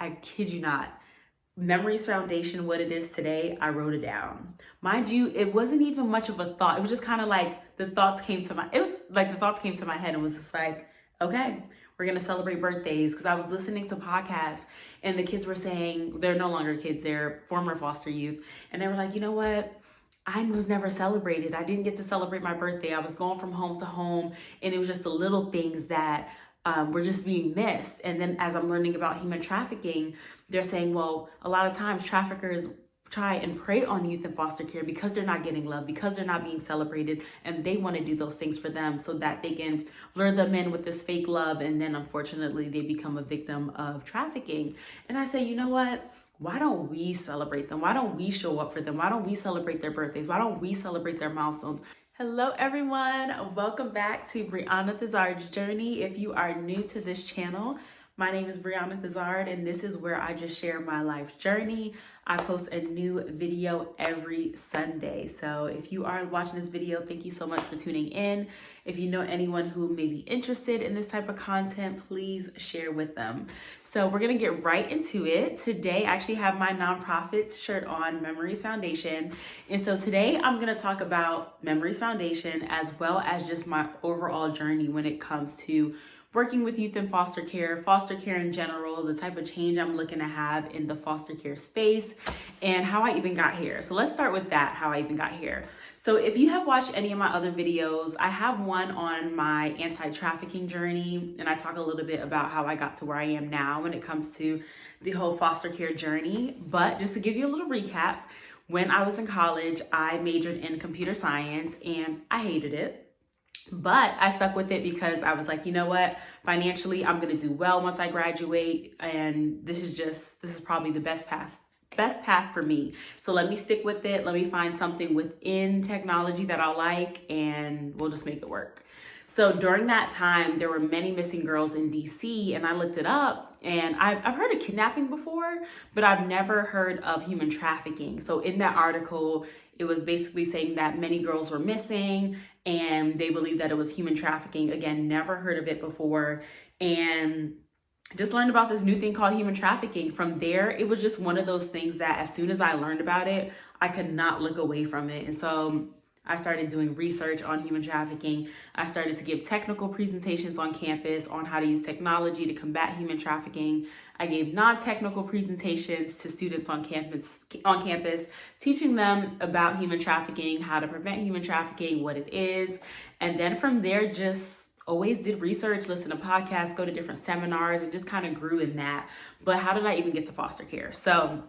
I kid you not, Memories Foundation, what it is today, I wrote it down. Mind you, it wasn't even much of a thought. It was just kind of like the thoughts came to my head and was just like, okay, we're going to celebrate birthdays. Because I was listening to podcasts and the kids were saying, they're no longer kids, they're former foster youth. And they were like, you know what? I was never celebrated. I didn't get to celebrate my birthday. I was going from home to home, and it was just the little things that were just being missed. And then as I'm learning about human trafficking, they're saying, well, a lot of times traffickers try and prey on youth in foster care because they're not getting love, because they're not being celebrated, and they want to do those things for them so that they can lure them in with this fake love, and then unfortunately they become a victim of trafficking. And I say, you know what? Why don't we celebrate them? Why don't we show up for them? Why don't we celebrate their birthdays? Why don't we celebrate their milestones? Hello everyone, welcome back to Brianna Thizard's Journey. If you are new to this channel, my name is Brianna Thizard, and this is where I just share my life journey. I post a new video every Sunday. So if you are watching this video, thank you so much for tuning in. If you know anyone who may be interested in this type of content, please share with them. So we're gonna get right into it. Today, I actually have my nonprofit shirt on, Memories Foundation. And so today I'm gonna talk about Memories Foundation as well as just my overall journey when it comes to working with youth in foster care in general, the type of change I'm looking to have in the foster care space, and how I even got here. So let's start with that, how I even got here. So if you have watched any of my other videos, I have one on my anti-trafficking journey, and I talk a little bit about how I got to where I am now when it comes to the whole foster care journey. But just to give you a little recap, when I was in college, I majored in computer science and I hated it. But I stuck with it because I was like, you know what, financially, I'm going to do well once I graduate. And this is probably the best path for me. So let me stick with it. Let me find something within technology that I like, and we'll just make it work. So during that time, there were many missing girls in DC, and I looked it up, and I've heard of kidnapping before, but I've never heard of human trafficking. So in that article, it was basically saying that many girls were missing and they believed that it was human trafficking. Again, never heard of it before, and just learned about this new thing called human trafficking. From there, it was just one of those things that as soon as I learned about it, I could not look away from it. And so I started doing research on human trafficking. I started to give technical presentations on campus on how to use technology to combat human trafficking. I gave non-technical presentations to students on campus, teaching them about human trafficking, how to prevent human trafficking, what it is. And then from there, just always did research, listen to podcasts, go to different seminars, and just kind of grew in that. But how did I even get to foster care? So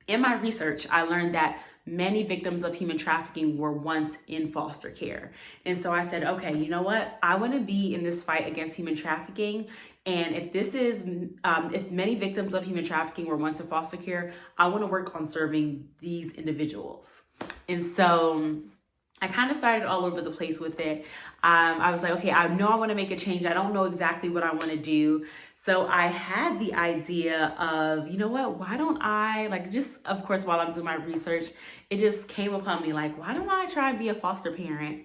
in my research, I learned that many victims of human trafficking were once in foster care. And so I said, okay, you know what? I want to be in this fight against human trafficking. And if many victims of human trafficking were once in foster care, I want to work on serving these individuals. And so I kind of started all over the place with it. I was like, okay, I know I want to make a change. I don't know exactly what I want to do. So I had the idea of, you know what, why don't I, of course, while I'm doing my research, it just came upon me like, why don't I try and be a foster parent?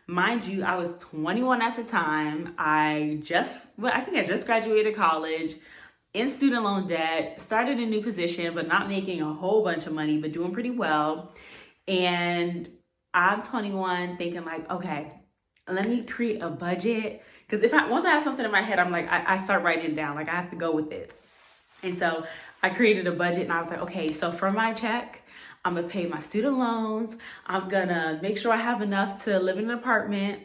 Mind you, I was 21 at the time. I think I just graduated college, in student loan debt, started a new position, but not making a whole bunch of money, but doing pretty well. And I'm 21 thinking like, okay, let me create a budget. Because once I have something in my head, I'm like, I start writing it down. Like I have to go with it. And so I created a budget, and I was like, okay, so from my check, I'm going to pay my student loans. I'm going to make sure I have enough to live in an apartment.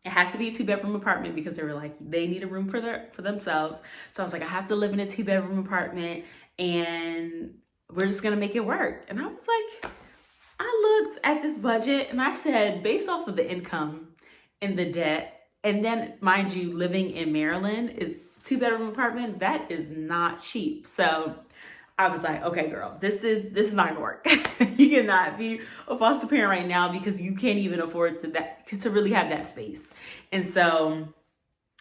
It has to be a 2-bedroom apartment because they were like, they need a room for themselves. So I was like, I have to live in a 2-bedroom apartment, and we're just going to make it work. And I was like, I looked at this budget and I said, based off of the income and the debt, and then, mind you, living in Maryland is 2-bedroom apartment. That is not cheap. So I was like, okay, girl, this is not gonna work. You cannot be a foster parent right now because you can't even afford to really have that space. And so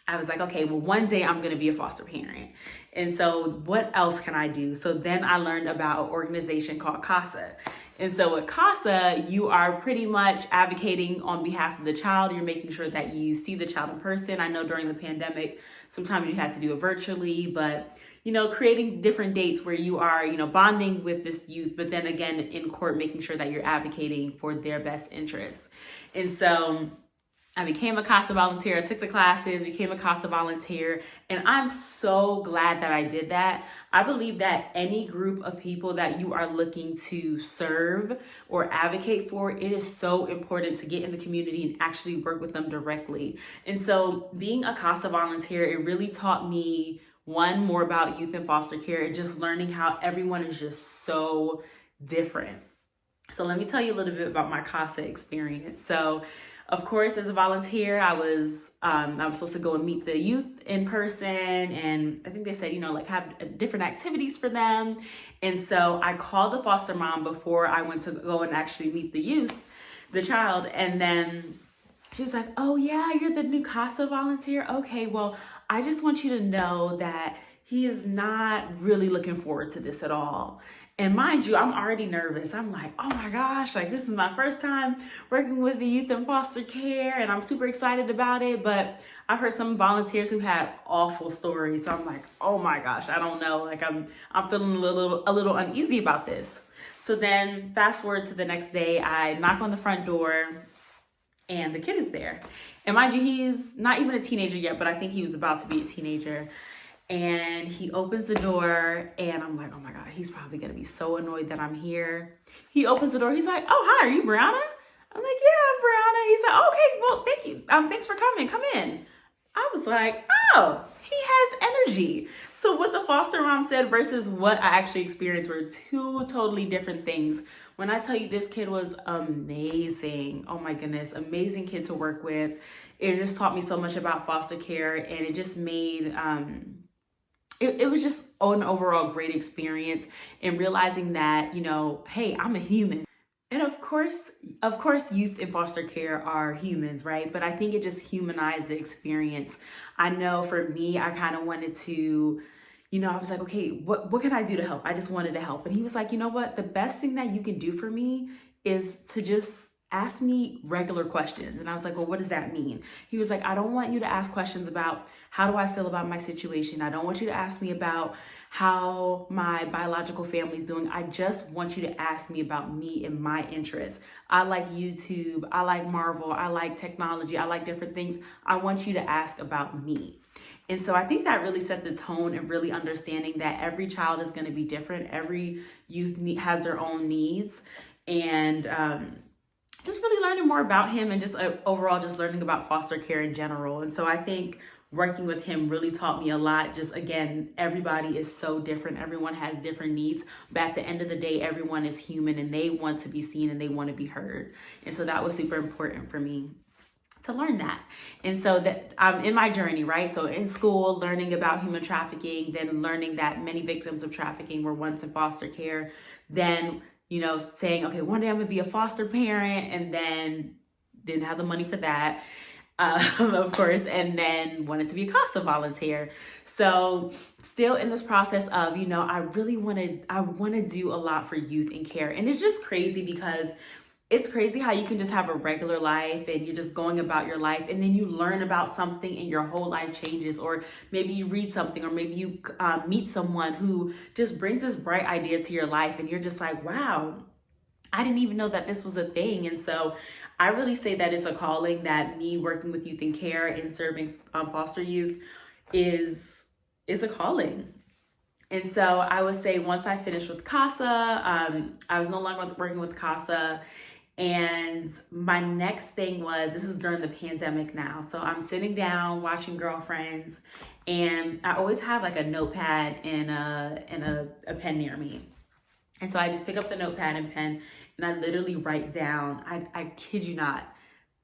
I was like, okay, well, one day I'm gonna be a foster parent. And so what else can I do? So then I learned about an organization called CASA. And so at CASA, you are pretty much advocating on behalf of the child. You're making sure that you see the child in person. I know during the pandemic, sometimes you had to do it virtually, but creating different dates where you are, bonding with this youth, but then again in court, making sure that you're advocating for their best interests. And so I became a CASA volunteer. I took the classes, became a CASA volunteer, and I'm so glad that I did that. I believe that any group of people that you are looking to serve or advocate for, it is so important to get in the community and actually work with them directly. And so being a CASA volunteer, it really taught me, one, more about youth and foster care, and just learning how everyone is just so different. So let me tell you a little bit about my CASA experience. So of course, as a volunteer, I was supposed to go and meet the youth in person, and I think they said, have different activities for them. And so I called the foster mom before I went to go and actually meet the child, and then she was like, "Oh yeah, you're the new CASA volunteer? Okay, well, I just want you to know that he is not really looking forward to this at all." And mind you, I'm already nervous. I'm like, oh my gosh, like this is my first time working with the youth in foster care, and I'm super excited about it. But I've heard some volunteers who had awful stories. So I'm like, oh my gosh, I don't know. Like I'm feeling a little uneasy about this. So then fast forward to the next day, I knock on the front door and the kid is there. And mind you, he's not even a teenager yet, but I think he was about to be a teenager. And he opens the door and I'm like, oh my God, he's probably going to be so annoyed that I'm here. He opens the door. He's like, oh, hi, are you Brianna? I'm like, yeah, I'm Brianna. He's like, okay, well, thank you. Thanks for coming. Come in. I was like, oh, he has energy. So what the foster mom said versus what I actually experienced were two totally different things. When I tell you this kid was amazing, oh my goodness, amazing kid to work with. It just taught me so much about foster care, and it just made, it was just an overall great experience, and realizing that, hey, I'm a human. And of course, youth in foster care are humans, right? But I think it just humanized the experience. I know for me, I kind of wanted to, I was like, okay, what can I do to help? I just wanted to help. And he was like, you know what? The best thing that you can do for me is to just ask me regular questions. And I was like, well, what does that mean? He was like, I don't want you to ask questions about how do I feel about my situation. I don't want you to ask me about how my biological family is doing. I just want you to ask me about me and my interests. I like YouTube. I like Marvel. I like technology. I like different things. I want you to ask about me. And so I think that really set the tone, and really understanding that every child is going to be different. Every youth has their own needs. And just really learning more about him, and just overall just learning about foster care in general. And so I think working with him really taught me a lot. Just again, everybody is so different. Everyone has different needs. But at the end of the day, everyone is human, and they want to be seen and they want to be heard. And so that was super important for me to learn that. And so that I'm in my journey, right? So in school, learning about human trafficking, then learning that many victims of trafficking were once in foster care, then saying, okay, one day I'm gonna be a foster parent, and then didn't have the money for that, of course, and then wanted to be a CASA volunteer. So still in this process of, I want to do a lot for youth in care. And it's just crazy, because it's crazy how you can just have a regular life and you're just going about your life, and then you learn about something and your whole life changes. Or maybe you read something, or maybe you meet someone who just brings this bright idea to your life, and you're just like, wow, I didn't even know that this was a thing. And so I really say that it's a calling, that me working with youth in care and serving foster youth is a calling. And so I would say once I finished with CASA, I was no longer working with CASA. And my next thing was, this is during the pandemic now. So I'm sitting down watching Girlfriends, and I always have like a notepad and a pen near me. And so I just pick up the notepad and pen, and I literally write down, I kid you not,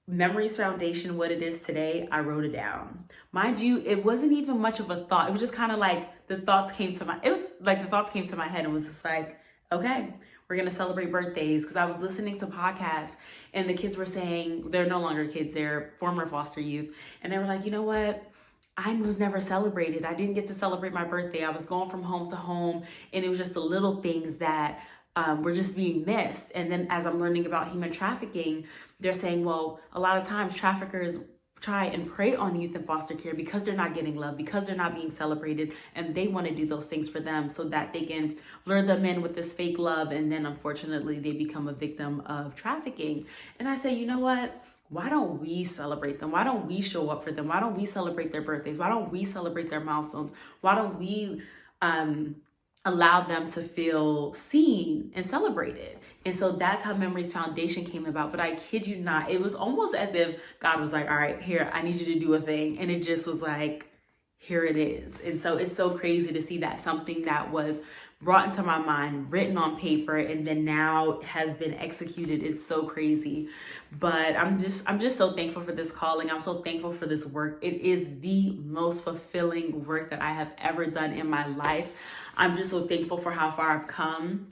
Memories Foundation, what it is today, I wrote it down. Mind you, it wasn't even much of a thought. It was just kind of like the thoughts came to my head, and was just like, okay, we're going to celebrate birthdays. Because I was listening to podcasts, and the kids were saying, they're no longer kids, they're former foster youth. And they were like, you know what? I was never celebrated. I didn't get to celebrate my birthday. I was going from home to home, and it was just the little things that were just being missed. And then as I'm learning about human trafficking, they're saying, well, a lot of times traffickers try and prey on youth in foster care because they're not getting love, because they're not being celebrated, and they want to do those things for them so that they can lure them in with this fake love, and then unfortunately they become a victim of trafficking. And I say, you know what? Why don't we celebrate them? Why don't we show up for them? Why don't we celebrate their birthdays? Why don't we celebrate their milestones? Why don't we allow them to feel seen and celebrated? And so that's how Memories Foundation came about. But I kid you not, it was almost as if God was like, all right, here, I need you to do a thing. And it just was like, here it is. And so it's so crazy to see that something that was brought into my mind, written on paper, and then now has been executed. It's so crazy. But I'm just so thankful for this calling. I'm so thankful for this work. It is the most fulfilling work that I have ever done in my life. I'm just so thankful for how far I've come.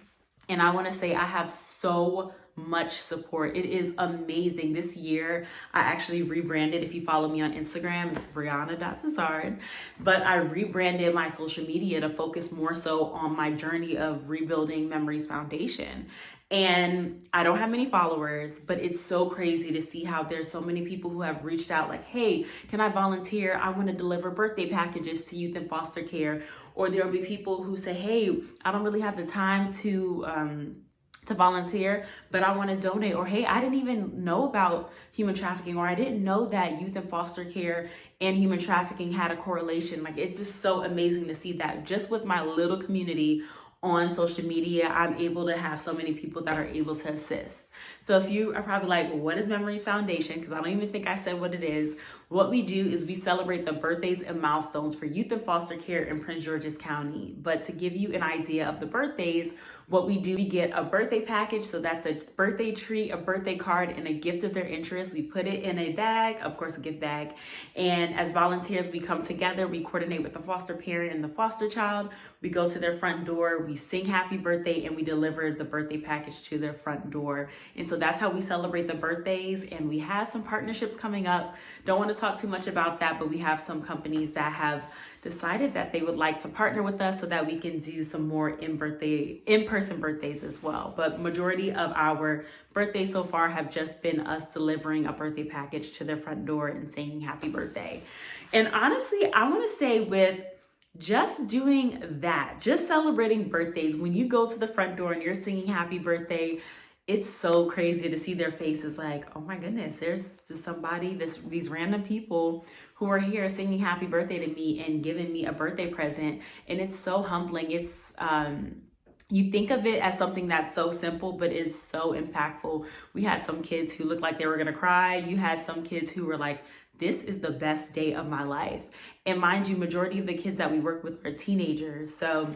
And I want to say I have so much support. It is amazing. This year, I actually rebranded. If you follow me on Instagram, it's Brianna.Tazard. But I rebranded my social media to focus more so on my journey of rebuilding Memories Foundation. And I don't have many followers, but it's so crazy to see how there's so many people who have reached out like, hey, can I volunteer? I want to deliver birthday packages to youth in foster care. Or there'll be people who say, hey, I don't really have the time to volunteer, but I want to donate. Or, hey, I didn't even know about human trafficking, or I didn't know that youth in foster care and human trafficking had a correlation. Like, it's just so amazing to see that just with my little community on social media, I'm able to have so many people that are able to assist. So if you are probably like, what is Memories Foundation? Because I don't even think I said what it is. What we do is we celebrate the birthdays and milestones for youth in foster care in Prince George's County. But to give you an idea of the birthdays, what we do, we get a birthday package. So that's a birthday treat, a birthday card, and a gift of their interest. We put it in a bag, of course, a gift bag. And as volunteers, we come together, we coordinate with the foster parent and the foster child. We go to their front door, we sing happy birthday, and we deliver the birthday package to their front door. And so that's how we celebrate the birthdays. And we have some partnerships coming up. Don't want to talk too much about that, but we have some companies that have decided that they would like to partner with us so that we can do some more in-person birthdays as well. But majority of our birthdays so far have just been us delivering a birthday package to their front door and saying happy birthday. And honestly, I want to say with just doing that, just celebrating birthdays, when you go to the front door and you're singing happy birthday, it's so crazy to see their faces like, oh my goodness, there's somebody, these random people who are here singing happy birthday to me and giving me a birthday present. And it's so humbling. It's, you think of it as something that's so simple, but it's so impactful. We had some kids who looked like they were gonna cry. You had some kids who were like, this is the best day of my life. And mind you, majority of the kids that we work with are teenagers. So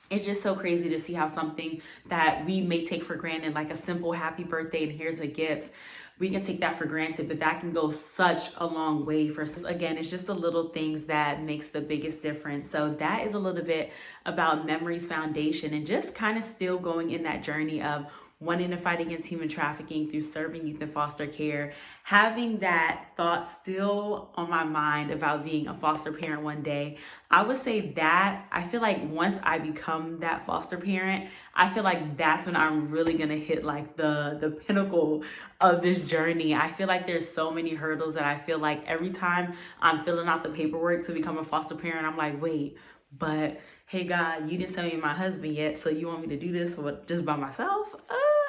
it's just so crazy to see how something that we may take for granted, like a simple happy birthday and here's a gift, we can take that for granted, but that can go such a long way for us. Again, it's just the little things that makes the biggest difference. So that is a little bit about Memories Foundation and just kind of still going in that journey of wanting to fight against human trafficking through serving youth in foster care, having that thought still on my mind about being a foster parent one day. I would say that I feel like once I become that foster parent, I feel like that's when I'm really gonna hit like the pinnacle of this journey. I feel like there's so many hurdles that I feel like every time I'm filling out the paperwork to become a foster parent, I'm like, wait, but hey God, you didn't send me my husband yet, so you want me to do this just by myself?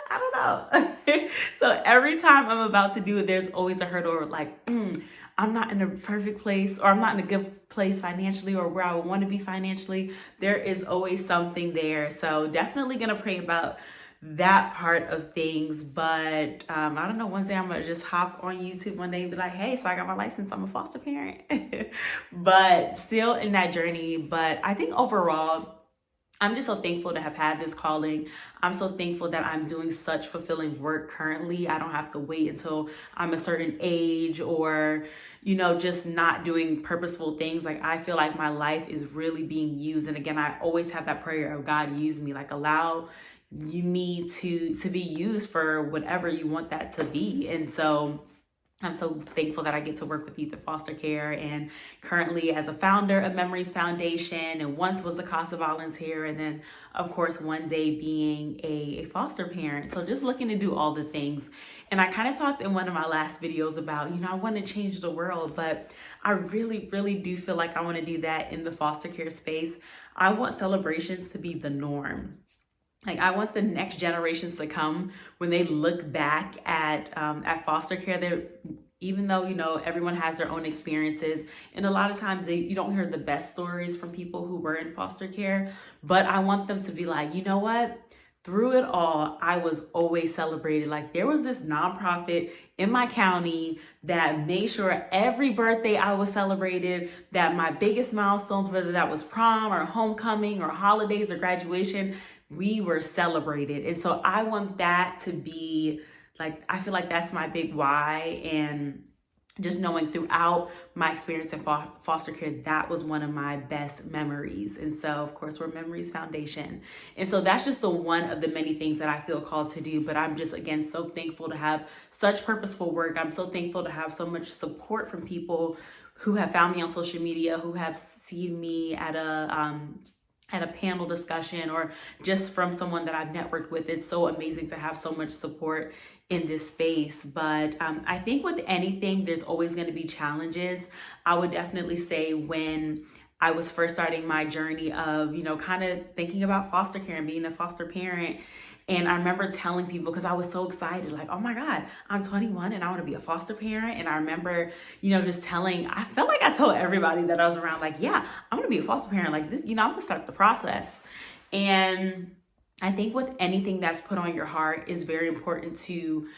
I don't know. So every time I'm about to do it, there's always a hurdle like, I'm not in a perfect place, or I'm not in a good place financially, or where I would want to be financially. There is always something there. So definitely gonna pray about that part of things. But I don't know, one day I'm gonna just hop on YouTube one day and be like, hey, so I got my license, I'm a foster parent. But still in that journey. But I think overall, I'm just so thankful to have had this calling. I'm so thankful that I'm doing such fulfilling work currently. I don't have to wait until I'm a certain age or, just not doing purposeful things. Like, I feel like my life is really being used. And again, I always have that prayer of God, use me, like allow me to be used for whatever you want that to be. And so I'm so thankful that I get to work with youth in foster care, and currently as a founder of Memories Foundation, and once was a CASA volunteer, and then of course one day being a foster parent. So just looking to do all the things. And I kind of talked in one of my last videos about, I want to change the world, but I really, really do feel like I want to do that in the foster care space. I want celebrations to be the norm. Like, I want the next generations to come, when they look back at foster care, even though, everyone has their own experiences, and a lot of times you don't hear the best stories from people who were in foster care, but I want them to be like, you know what? Through it all, I was always celebrated. Like, there was this nonprofit in my county that made sure every birthday I was celebrated, that my biggest milestones, whether that was prom or homecoming or holidays or graduation, we were celebrated. And so I want that to be like, I feel like that's my big why. And just knowing throughout my experience in foster care, that was one of my best memories. And so, of course, we're Memories Foundation. And so that's just the one of the many things that I feel called to do. But I'm just, again, so thankful to have such purposeful work. I'm so thankful to have so much support from people who have found me on social media, who have seen me at a panel discussion, or just from someone that I've networked with. It's so amazing to have so much support in this space. But I think with anything, there's always going to be challenges. I would definitely say when I was first starting my journey of, kind of thinking about foster care and being a foster parent, and I remember telling people, because I was so excited, like, oh my God, I'm 21 and I want to be a foster parent. And I remember, just I felt like I told everybody that I was around, like, yeah, I'm going to be a foster parent like this, I'm going to start the process. And I think with anything that's put on your heart, is very important to,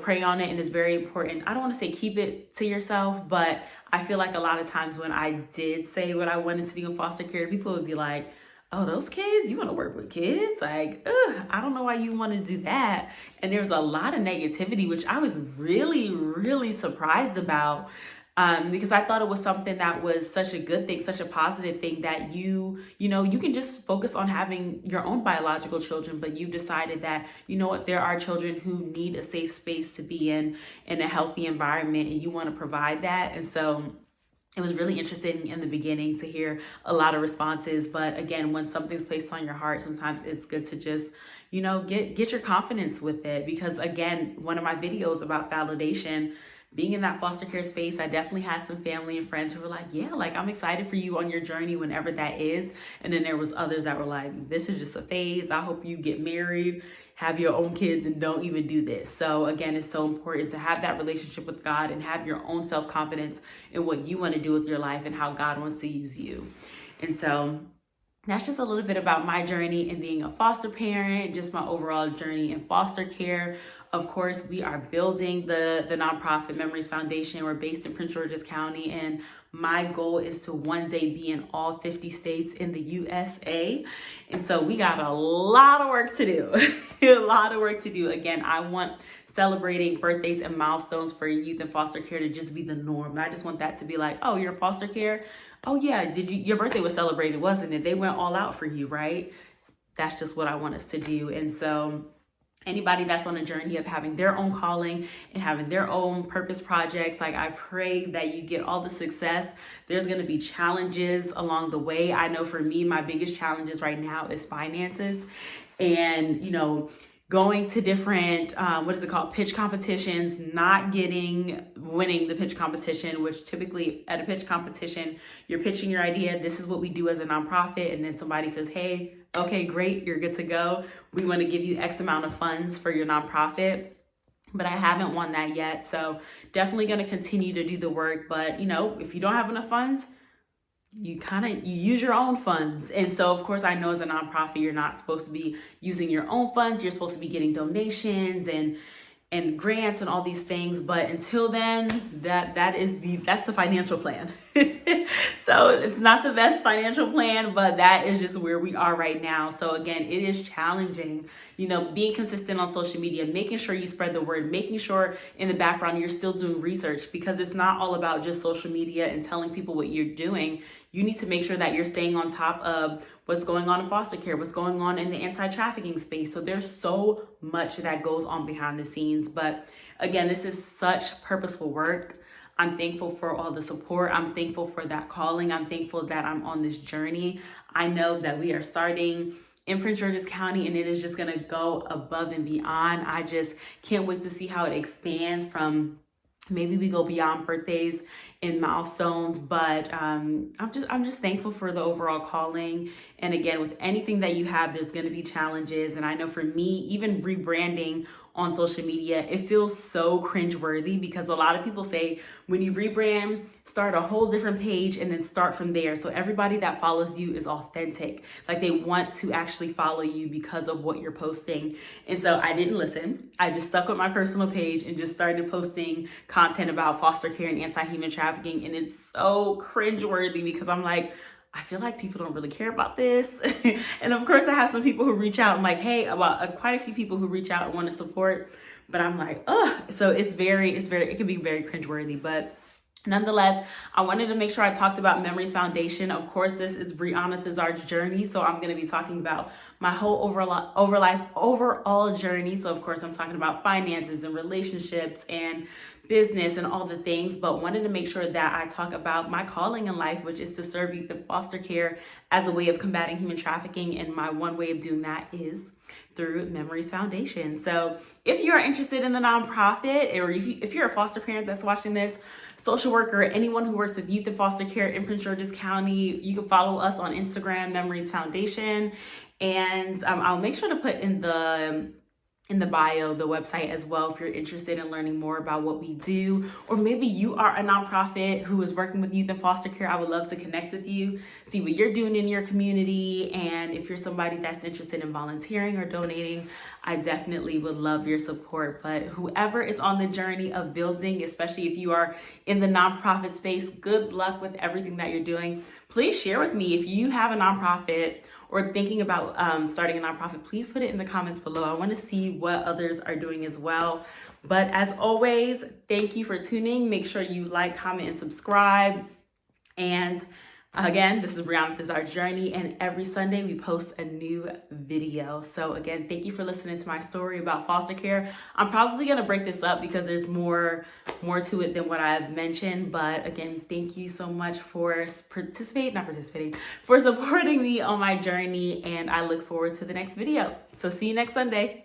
pray on it. And it's very important. I don't want to say keep it to yourself, but I feel like a lot of times when I did say what I wanted to do in foster care, people would be like, oh, those kids, you want to work with kids? Like, I don't know why you want to do that. And there's a lot of negativity, which I was really, really surprised about, because I thought it was something that was such a good thing, such a positive thing, that you can just focus on having your own biological children, but you decided that, there are children who need a safe space to be in a healthy environment, and you want to provide that. And so it was really interesting in the beginning to hear a lot of responses. But again, when something's placed on your heart, sometimes it's good to just, get your confidence with it. Because again, one of my videos about validation, being in that foster care space, I definitely had some family and friends who were like, yeah, like, I'm excited for you on your journey whenever that is. And then there was others that were like, this is just a phase. I hope you get married, have your own kids, and don't even do this. So again, it's so important to have that relationship with God and have your own self-confidence in what you want to do with your life and how God wants to use you. And so that's just a little bit about my journey in being a foster parent, just my overall journey in foster care. Of course, we are building the nonprofit Memories Foundation. We're based in Prince George's County, and my goal is to one day be in all 50 states in the USA. And so we got a lot of work to do. A lot of work to do. Again, I want celebrating birthdays and milestones for youth in foster care to just be the norm. I just want that to be like, oh, you're in foster care? Oh yeah, your birthday was celebrated, wasn't it? They went all out for you, right? That's just what I want us to do. And so anybody that's on a journey of having their own calling and having their own purpose projects, like, I pray that you get all the success. There's going to be challenges along the way. I know for me, my biggest challenges right now is finances, and, going to different, pitch competitions, not winning the pitch competition, which typically at a pitch competition, you're pitching your idea. This is what we do as a nonprofit. And then somebody says, hey, okay, great, you're good to go. We want to give you X amount of funds for your nonprofit. But I haven't won that yet. So definitely going to continue to do the work. But, if you don't have enough funds, you use your own funds. And so, of course, I know as a nonprofit, you're not supposed to be using your own funds. You're supposed to be getting donations and grants and all these things. But until then, that's the financial plan. So it's not the best financial plan, but that is just where we are right now. So again, it is challenging, being consistent on social media, making sure you spread the word, making sure in the background you're still doing research, because it's not all about just social media and telling people what you're doing. You need to make sure that you're staying on top of what's going on in foster care, what's going on in the anti-trafficking space. So there's so much that goes on behind the scenes. But again, this is such purposeful work. I'm thankful for all the support. I'm thankful for that calling. I'm thankful that I'm on this journey. I know that we are starting in Prince George's County, and it is just gonna go above and beyond. I just can't wait to see how it expands from. Maybe we go beyond birthdays and milestones, but I'm just thankful for the overall calling. And again, with anything that you have, there's going to be challenges. And I know for me, even rebranding on social media, it feels so cringeworthy because a lot of people say when you rebrand, start a whole different page and then start from there. So everybody that follows you is authentic. Like they want to actually follow you because of what you're posting. And so I didn't listen. I just stuck with my personal page and just started posting content about foster care and anti-human trafficking. And it's so cringeworthy because I'm like, I feel like people don't really care about this. And of course I have some people who reach out. I'm like, hey, quite a few people who reach out and want to support, but I'm like, oh, so it can be very cringeworthy, but nonetheless, I wanted to make sure I talked about Memories Foundation. Of course, this is Brianna Thizard's journey. So I'm going to be talking about my whole overall journey. So of course, I'm talking about finances and relationships and business and all the things, but wanted to make sure that I talk about my calling in life, which is to serve youth in foster care as a way of combating human trafficking. And my one way of doing that is through Memories Foundation. So if you are interested in the nonprofit, or if you're a foster parent that's watching this, social worker, anyone who works with youth in foster care in Prince George's County, you can follow us on Instagram, Memories Foundation. And I'll make sure to put in the bio, the website as well, if you're interested in learning more about what we do, or maybe you are a nonprofit who is working with youth in foster care. I would love to connect with you, see what you're doing in your community. And if you're somebody that's interested in volunteering or donating, I definitely would love your support. But whoever is on the journey of building, especially if you are in the nonprofit space, good luck with everything that you're doing. Please share with me if you have a nonprofit or thinking about starting a nonprofit. Please put it in the comments below. I want to see what others are doing as well. But as always, thank you for tuning. Make sure you like, comment, and subscribe. And again, this is Brianna Thizard's journey, and every Sunday we post a new video. So again, thank you for listening to my story about foster care. I'm probably going to break this up because there's more to it than what I've mentioned. But again, thank you so much for for supporting me on my journey, and I look forward to the next video. So see you next Sunday.